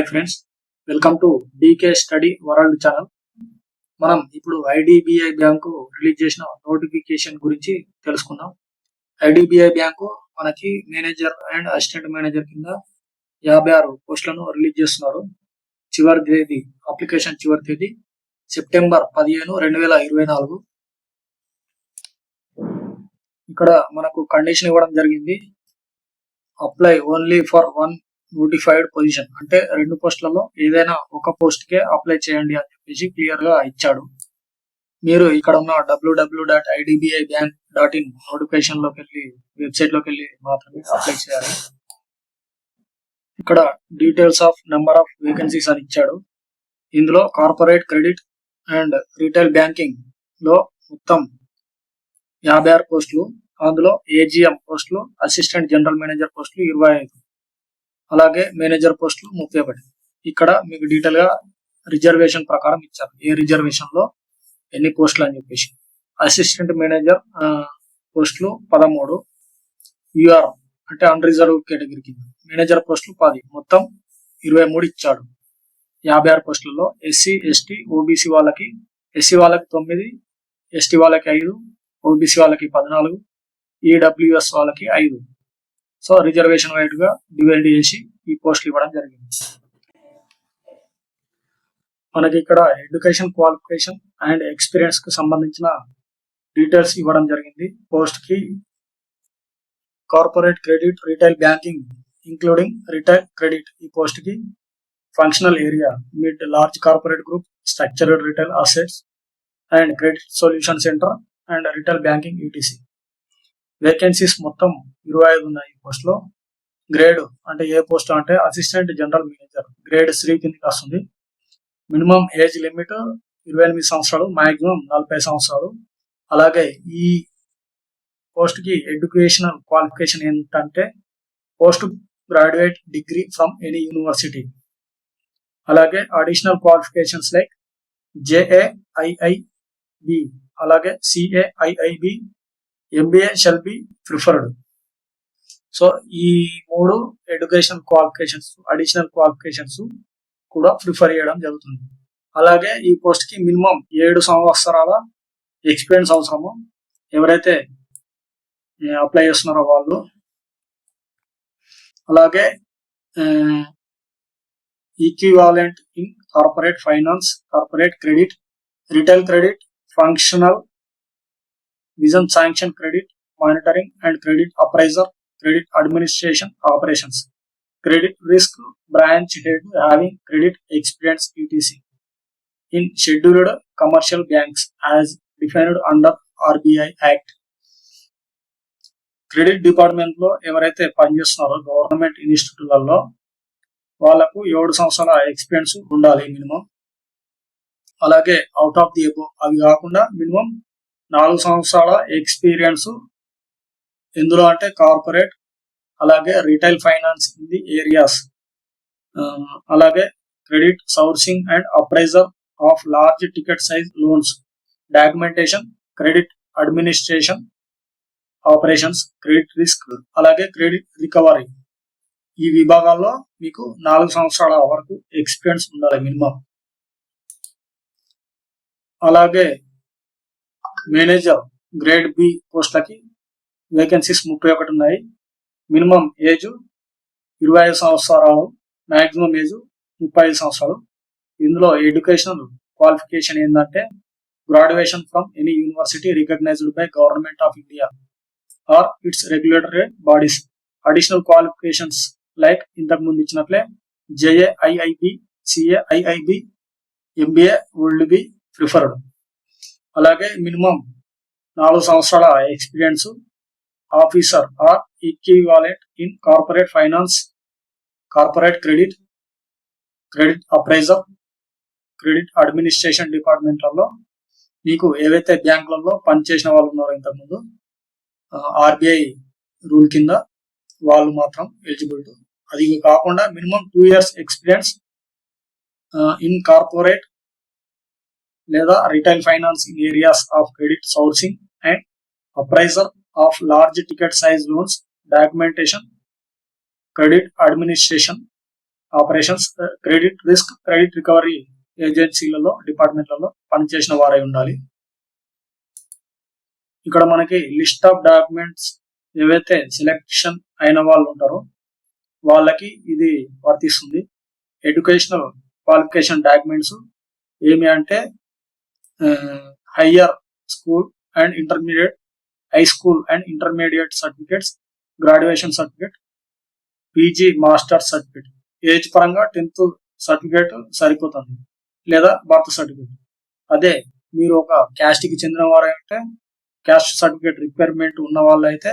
Hi friends, welcome to DK study world channel. మనం ఇప్పుడు IDBI bank release చేసిన notification గురించి తెలుసుకుందాం. ఐడిబిఐ బ్యాంకు మనకి మేనేజర్ అండ్ అసిస్టెంట్ మేనేజర్ కింద 56 పోస్టులను రిలీజ్ చేస్తున్నారు. చివరి తేదీ అప్లికేషన్ చివరి తేదీ సెప్టెంబర్ 15, 2024. ఇక్కడ మనకు కండిషన్ ఇవ్వడం జరిగింది. Apply only for one notified position, అంటే 2 పోస్టులలో ఏదైనా ఒక పోస్ట్ కే అప్లై చేయండి అని చెప్పేసి క్లియర్ గా ఇచ్చాడు. మీరు ఇక్కడ ఉన్న www.idbibank.in నోటిఫికేషన్ లోకి వెళ్ళి వెబ్సైట్ లోకి వెళ్ళి మాత్రమే అప్లై చేయాలి. ఇక్కడ details of number of vacancies అని ఇచ్చాడు. ఇందులో corporate credit and retail banking లో మొత్తం 56 పోస్టులు, అందులో ఏజిఎం పోస్టులు, అసిస్టెంట్ జనరల్ మేనేజర్ పోస్టులు 25, అలాగే మేనేజర్ పోస్టులు 31. ఇక్కడ మీకు డీటెయిల్ గా రిజర్వేషన్ ప్రకారం ఇచ్చారు, ఏ రిజర్వేషన్ లో ఎన్ని పోస్టులు అని చెప్పేసి. అసిస్టెంట్ మేనేజర్ పోస్టులు 13, యూఆర్ అంటే అన్ రిజర్వ్ కేటగిరీ కింద. మేనేజర్ పోస్టులు 10, మొత్తం 23 ఇచ్చాడు. 56 పోస్టులలో ఎస్సీ, ఎస్టీ, ఓబీసీ వాళ్ళకి, ఎస్సీ వాళ్ళకి 9, ఎస్టీ వాళ్ళకి 5, ఓబీసీ వాళ్ళకి 14, ఈడబ్ల్యూఎస్ వాళ్ళకి 5. సో రిజర్వేషన్ వైడ్ గా డివైడ్ చేసి ఈ పోస్టులు ఇవ్వడం జరిగింది. మనకి ఇక్కడ ఎడ్యుకేషన్ క్వాలిఫికేషన్ అండ్ ఎక్స్పీరియన్స్ కు సంబంధించిన డీటెయిల్స్ ఇవ్వడం జరిగింది. పోస్ట్ కి corporate credit retail banking including retail credit, ఈ పోస్ట్ కి functional area mid large corporate group, structured retail assets and credit solution centre and retail banking ETC. Vacancies మొత్తం 25 ఉన్నాయి ఈ పోస్ట్ లో. గ్రేడ్ అంటే ఏ పోస్ట్ అంటే అసిస్టెంట్ జనరల్ మేనేజర్, గ్రేడ్ 3 కిందకి వస్తుంది. మినిమం ఏజ్ లిమిట్ 28 సంవత్సరాలు, మాక్సిమం 40 సంవత్సరాలు. అలాగే ఈ పోస్ట్ కి ఎడ్యుకేషనల్ క్వాలిఫికేషన్ ఏంటంటే post graduate degree from any university. అలాగే అడిషనల్ క్వాలిఫికేషన్స్ లైక్ జేఏఐఐబి, అలాగే CAIIB, MBA shall be preferred. So ఈ 3 ఎడ్యుకేషన్ క్వాలిఫికేషన్స్, అడిషనల్ క్వాలిఫికేషన్స్ కూడా ప్రిఫర్ చేయడం జరుగుతుంది. అలాగే ఈ పోస్ట్ కి మినిమం 7 సంవత్సరాల ఎక్స్పీరియన్స్ అవసరము. ఎవరైతే అప్లై చేస్తున్నారో వాళ్ళు. అలాగే equivalent in corporate finance, corporate credit, retail credit, functional vision sanction credit, monitoring and credit appraiser, credit administration operations, credit risk branch head having credit experience ETC in scheduled commercial banks as defined under RBI act. Credit department లో ఎవరైతే పనిచేస్తున్నారో government ఇన్స్టిట్యూట్లలో వాళ్లకు 7 సంవత్సరాల experience ఉండాలి minimum. అలాగే out of the above అవి కాకుండా minimum 4 సంవత్సరాల experience ఎందులో అంటే కార్పొరేట్, అలాగే retail finance in the areas, అలాగే credit sourcing and appraiser of large ticket size loans, documentation, credit administration operations, credit risk, అలాగే క్రెడిట్ రికవరీ. ఈ విభాగాల్లో మీకు 4 సంవత్సరాల వరకు ఎక్స్పీరియన్స్ ఉండాలి మినిమం. అలాగే మేనేజర్ గ్రేడ్ బి పోస్టులకి వేకెన్సీస్ 31 ఉన్నాయి. మినిమం ఏజ్ 25 సంవత్సరాలు, మాక్సిమం ఏజ్ 35 సంవత్సరాలు. ఇందులో ఎడ్యుకేషనల్ క్వాలిఫికేషన్ ఏంటంటే graduation from any university recognised by government of India or its regulatory bodies. Additional qualifications like ఇంతకు ముందు ఇచ్చినట్లే JAIIB, CAIIB, MBA would be preferred. అలాగే మినిమం 4 సంవత్సరాల experience officer or equivalent in corporate finance, corporate credit, credit appraiser, credit administration డిపార్ట్మెంట్లలో మీకు ఏవైతే బ్యాంకులలో పనిచేసిన వాళ్ళు ఉన్నారో ఇంతకుముందు ఆర్బీఐ రూల్ కింద వాళ్ళు మాత్రం ఎలిజిబుల్. అది కాకుండా minimum 2 years experience in corporate లేదా retail finance in areas of credit sourcing and appraiser of large ticket size loans, documentation, credit administration operations, credit risk, credit recovery ఏజెన్సీలలో, డిపార్ట్మెంట్లలో పనిచేసిన వారై ఉండాలి. ఇక్కడ మనకి లిస్ట్ ఆఫ్ డాక్యుమెంట్స్ ఏవైతే సెలెక్షన్ అయిన వాళ్ళు ఉంటారో వాళ్ళకి ఇది వర్తిస్తుంది. ఎడ్యుకేషనల్ క్వాలిఫికేషన్ డాక్యుమెంట్స్ ఏమి అంటే hire school and intermediate, high school and intermediate certificates, graduation certificate, PG master certificate. Age పరంగా 10th సర్టిఫికేట్ సరిపోతుంది, లేదా బర్త్ సర్టిఫికేట్. అదే మీరు ఒక క్యాస్ట్ కి చెందిన వారైతే క్యాస్ట్ సర్టిఫికేట్ రిక్వైర్మెంట్ ఉన్న వాళ్ళు అయితే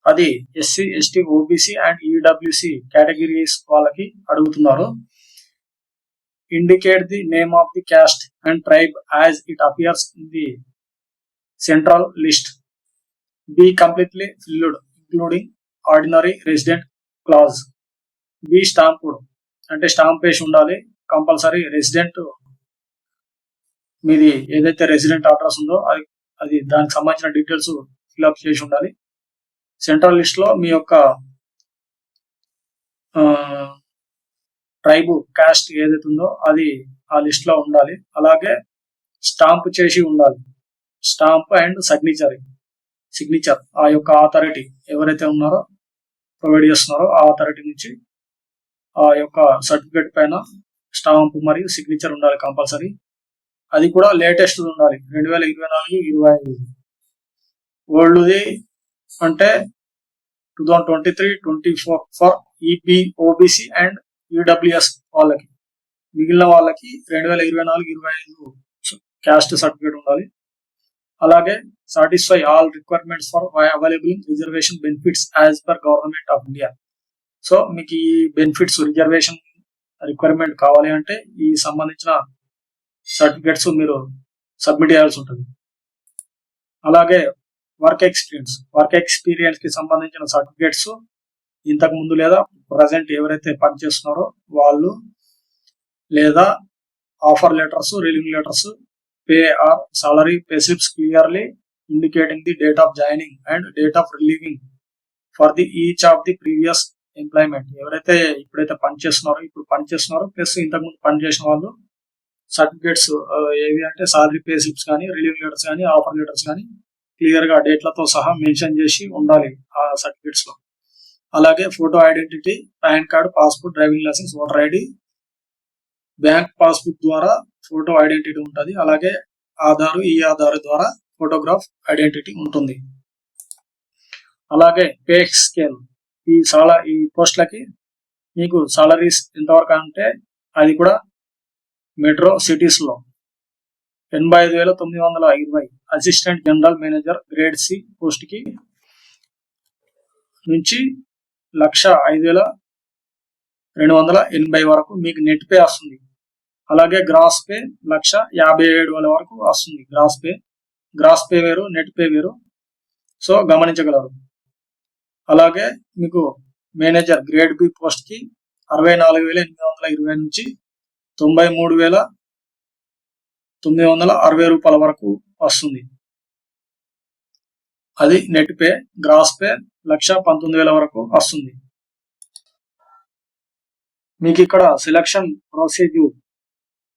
అది SC, ST, OBC and EWS categories వాళ్ళకి అడుగుతున్నారు. Indicate the name of the caste and tribe as it appears in the central list. Be completely filled including ordinary resident clause. Be stamped అంటే stamp వేసి ఉండాలి compulsory. Resident మీది ఏదైతే resident address ఉందో అది దానికి సంబంధించిన డీటెయిల్స్ ఫిల్అప్ చేసి ఉండాలి. సెంట్రల్ లిస్ట్ లో మీ యొక్క ట్రైబు కాస్ట్ ఏదైతే ఉందో అది ఆ లిస్ట్ లో ఉండాలి. అలాగే స్టాంప్ చేసి ఉండాలి. స్టాంప్ అండ్ సిగ్నేచర్ ఆ యొక్క అథారిటీ ఎవరైతే ఉన్నారో ప్రొవైడ్ చేస్తున్నారో ఆ అథారిటీ నుంచి ఆ యొక్క సర్టిఫికేట్ పైన స్టాంప్ మరియు సిగ్నేచర్ ఉండాలి కంపల్సరీ. అది కూడా లేటెస్ట్ ఉండాలి, 2024-25. ఓల్డ్ది అంటే 2023-24 for EP, OBC and EWS వాళ్ళకి. మిగిలిన వాళ్ళకి 2024-25 క్యాస్ట్ సర్టిఫికేట్ ఉండాలి. అలాగే satisfy all requirements for available reservation benefits as per government of India. So మీకు ఈ బెనిఫిట్స్ రిజర్వేషన్ రిక్వైర్మెంట్ కావాలి అంటే ఈ సంబంధించిన సర్టిఫికేట్స్ మీరు సబ్మిట్ చేయాల్సి ఉంటుంది. అలాగే వర్క్ ఎక్స్పీరియన్స్ కి సంబంధించిన సర్టిఫికేట్స్ ఇంతకు ముందు లేదా ప్రజెంట్ ఎవరైతే పనిచేస్తున్నారో వాళ్ళు, లేదా offer letters, relieving letters, pay or salary pay slips clearly indicating the date of joining and date of relieving for the each of the previous employment. ఎవరైతే ఇప్పుడు పనిచేస్తున్నారో ప్లస్ ఇంతకు ముందు పనిచేసిన వాళ్ళు సర్టిఫికేట్స్ ఏవి అంటే సాలరీ పే స్లిప్స్ కానీ, relieving letters కానీ, ఆఫర్ లెటర్స్ కానీ క్లియర్ గా డేట్లతో సహా మెన్షన్ చేసి ఉండాలి ఆ సర్టిఫికేట్స్ లో. అలాగే photo identity, PAN card, passport, driving licence, voter ID, bank passbook ద్వారా ఫోటో ఐడెంటిటీ ఉంటుంది. అలాగే ఆధార్ ద్వారా ఫోటోగ్రాఫ్ ఐడెంటిటీ ఉంటుంది. అలాగే పే స్కేల్, ఈ పోస్టులకి మీకు సాలరీస్ ఎంతవరకు అంటే అది కూడా మెట్రో సిటీస్ లో 85,920 assistant general manager grade C post కి నుంచి 1,05,280 వరకు మీకు నెట్ పే వస్తుంది. అలాగే గ్రాస్ పే 1,57,000 వరకు వస్తుంది. గ్రాస్ పే వేరు, నెట్ పే వేరు, సో గమనించగలరు. అలాగే మీకు మేనేజర్ గ్రేడ్ బి పోస్ట్ కి 64,820 నుంచి 93,960 రూపాయల వరకు వస్తుంది. అది నెట్ పే. గ్రాస్ పే 1,19,000 వరకు వస్తుంది. మీకు ఇక్కడ సెలక్షన్ ప్రొసీడ్యూర్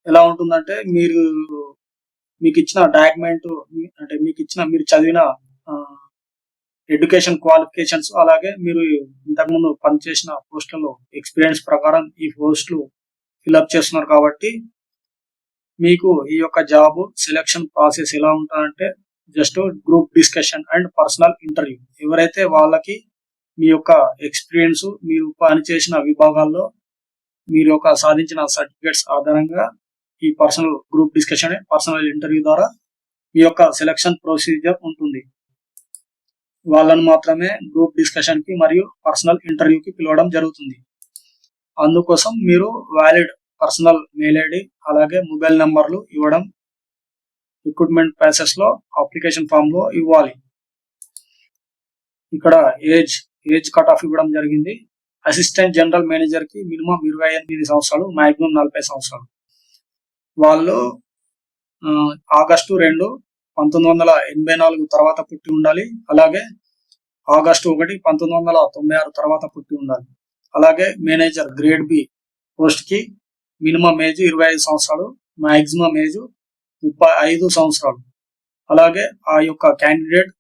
ఎలా ఉంటుందంటే మీకు ఇచ్చిన డాక్యుమెంట్ అంటే మీరు చదివిన ఎడ్యుకేషన్ క్వాలిఫికేషన్స్, అలాగే మీరు ఇంతకుముందు పనిచేసిన పోస్టులలో ఎక్స్పీరియన్స్ ప్రకారం ఈ పోస్టులు ఫిల్అప్ చేస్తున్నారు కాబట్టి మీకు ఈ యొక్క జాబ్ సెలక్షన్ ప్రాసెస్ ఎలా ఉంటుందంటే just group discussion and personal interview. ఎవరైతే వాళ్ళకి మీ యొక్క ఎక్స్పీరియన్స్, మీరు పనిచేసిన విభాగాల్లో మీరు యొక్క సాధించిన సర్టిఫికేట్స్ ఆధారంగా ఈ గ్రూప్ డిస్కషన్, పర్సనల్ ఇంటర్వ్యూ ద్వారా మీ యొక్క సెలక్షన్ ప్రొసీజర్ ఉంటుంది. వాళ్ళను మాత్రమే గ్రూప్ డిస్కషన్ కి మరియు పర్సనల్ ఇంటర్వ్యూకి పిలవడం జరుగుతుంది. అందుకోసం మీరు వ్యాలిడ్ పర్సనల్ మెయిల్ ఐడి అలాగే మొబైల్ నంబర్లు ఇవ్వడం రిక్రూట్మెంట్ ప్రాసెస్ లో అప్లికేషన్ ఫామ్ లో ఇవ్వాలి. ఇక్కడ ఏజ్ కట్ ఆఫ్ ఇవ్వడం జరిగింది. అసిస్టెంట్ జనరల్ మేనేజర్ కి మినిమం 28 సంవత్సరాలు, మాక్సిమం 40 సంవత్సరాలు. వాళ్ళు ఆగస్టు 2, 1984 తర్వాత పుట్టి ఉండాలి. అలాగే ఆగస్టు 1, 1996 తర్వాత పుట్టి ఉండాలి. అలాగే మేనేజర్ గ్రేడ్ బి పోస్ట్ కి మినిమం ఏజ్ 25 సంవత్సరాలు, మాక్సిమం ఏజ్ 35 సంవత్సరాలు. అలాగే ఆ యొక్క క్యాండిడేట్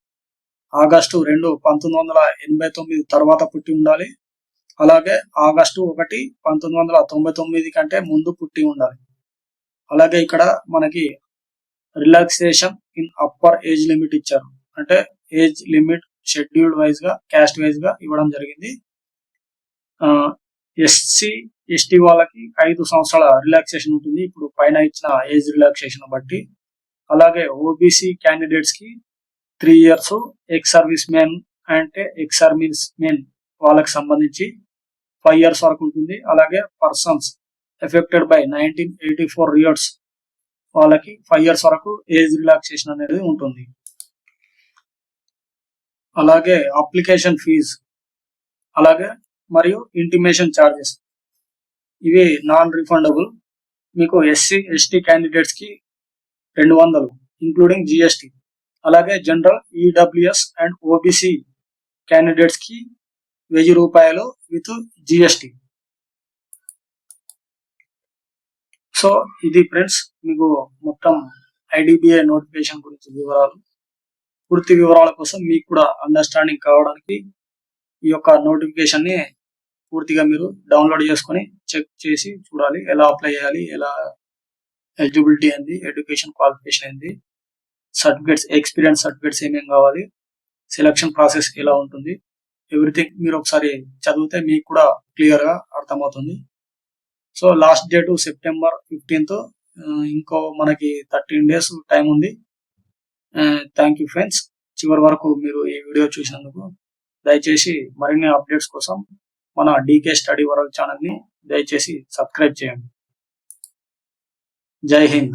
ఆగస్టు 2, 1989 తర్వాత పుట్టి ఉండాలి. అలాగే ఆగస్టు 1, 1999 కంటే ముందు పుట్టి ఉండాలి. అలాగే ఇక్కడ మనకి relaxation in upper age limit ఇచ్చారు. అంటే ఏజ్ లిమిట్ షెడ్యూల్డ్ వైజ్ గా, క్యాస్ట్ వైజ్ గా ఇవ్వడం జరిగింది. ఎస్సీ ఎస్టీ వాళ్ళకి 5 సంవత్సరాల రిలాక్సేషన్ ఉంటుంది ఇప్పుడు పైన ఇచ్చిన ఏజ్ రిలాక్సేషన్ బట్టి. అలాగే ఓబీసీ క్యాండిడేట్స్ కి 3 years, ఎక్స్ సర్వీస్ మెన్ అంటే ఎక్స్ సర్వీస్ మెన్ వాళ్ళకి సంబంధించి 5 years వరకు ఉంటుంది. అలాగే పర్సన్స్ ఎఫెక్టెడ్ బై 1984 years వాళ్ళకి 5 years వరకు ఏజ్ రిలాక్సేషన్ అనేది ఉంటుంది. అలాగే అప్లికేషన్ ఫీజు, అలాగే మరియు ఇంటిమేషన్ ఛార్జెస్ ఇవి నాన్ రిఫండబుల్. మీకు ఎస్సీ ఎస్టీ క్యాండిడేట్స్ కి 200 ఇంక్లూడింగ్ జిఎస్టి. అలాగే general EWS and OBC candidates కి 1000 రూపాయలు విత్ జిఎస్టి. సో ఇది ఫ్రెండ్స్ మీకు మొత్తం ఐడిబిఐ నోటిఫికేషన్ గురించి వివరాలు. పూర్తి వివరాల కోసం మీకు కూడా అండర్స్టాండింగ్ కావడానికి ఈ యొక్క నోటిఫికేషన్ ని పూర్తిగా మీరు డౌన్లోడ్ చేసుకొని చెక్ చేసి చూడాలి. ఎలా అప్లై చేయాలి, ఎలా ఎలిజిబిలిటీ ఏంది, ఎడ్యుకేషన్ క్వాలిఫికేషన్ ఏంది, సర్టిఫికేట్స్, ఎక్స్పీరియన్స్ సర్టిఫికేట్స్ ఏమేమి కావాలి, సెలక్షన్ ప్రాసెస్ ఎలా ఉంటుంది, ఎవ్రీథింగ్ మీరు ఒకసారి చదివితే మీకు కూడా క్లియర్ గా అర్థమవుతుంది. So last date September 15th. ఇంకో మనకి 13 days టైం ఉంది. థ్యాంక్ యూ ఫ్రెండ్స్, చివరి వరకు మీరు ఈ వీడియో చూసినందుకు. దయచేసి మరిన్ని అప్డేట్స్ కోసం మన డీకే స్టడీ వరల్డ్ ఛానల్ ని దయచేసి సబ్స్క్రైబ్ చేయండి. జై హింద్.